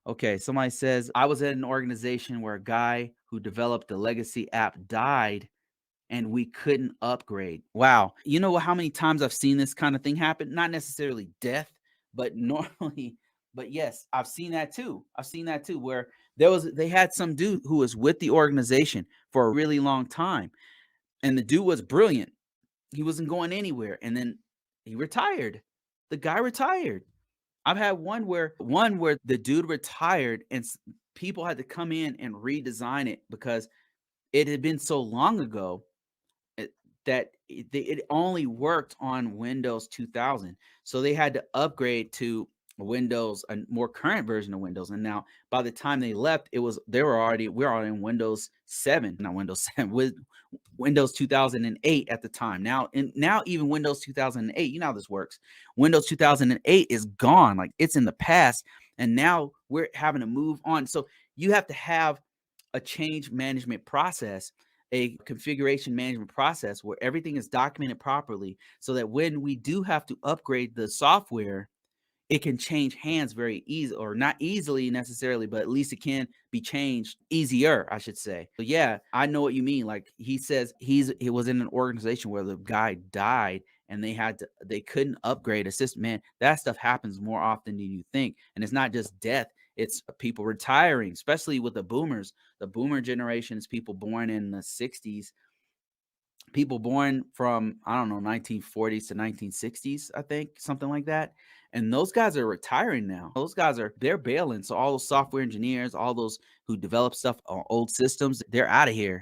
Okay, somebody says, I was at an organization where a guy who developed the legacy app died and we couldn't upgrade. Wow. You know how many times I've seen this kind of thing happen? Not necessarily death, but normally, but yes, I've seen that too. I've seen that too, where they had some dude who was with the organization for a really long time. And the dude was brilliant. He wasn't going anywhere. And then he retired. The guy retired. I've had one where the dude retired and people had to come in and redesign it because it had been so long ago it, that it only worked on Windows 2000. So they had to upgrade to Windows, a more current version of Windows. And now by the time they left, we're already in Windows 7, not Windows 7, with Windows 2008 at the time. Now even Windows 2008, you know how this works. Windows 2008 is gone, like it's in the past, and now we're having to move on. So you have to have a change management process, a configuration management process where everything is documented properly so that when we do have to upgrade the software, it can change hands very easy, or not easily necessarily, but at least it can be changed easier, I should say. But yeah, I know what you mean. Like he says he was in an organization where the guy died and they couldn't upgrade a system. Man, that stuff happens more often than you think. And it's not just death, it's people retiring, especially with the boomers. The boomer generation is people born in the 60s, people born from, I don't know, 1940s to 1960s, I think, something like that. And those guys are retiring now. They're bailing. So all those software engineers, all those who develop stuff on old systems, they're out of here.